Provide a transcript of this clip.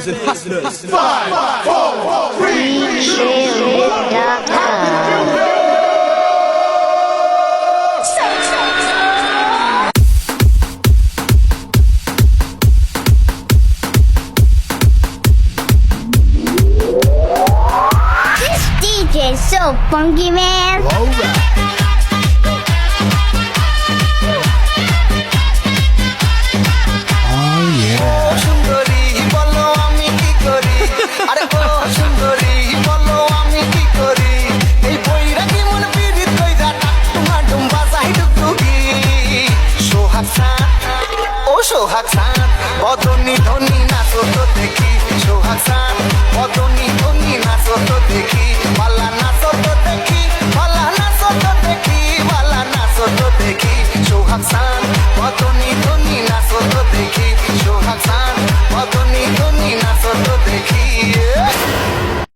Hustlers. 5, 4, 3. DJ so funky, man. All right. সুন্দরী বলো আমি কি করি আরে ও সুন্দরী বলো আমি কি করি এই বইরা কি মন বিরিত কইরা তোমার ডুম্বা চাই টুকটুকি সোহাগ সান ও সোহাগ সান বদনি ধনি নাচো তো দেখি সোহাগ সান বদনি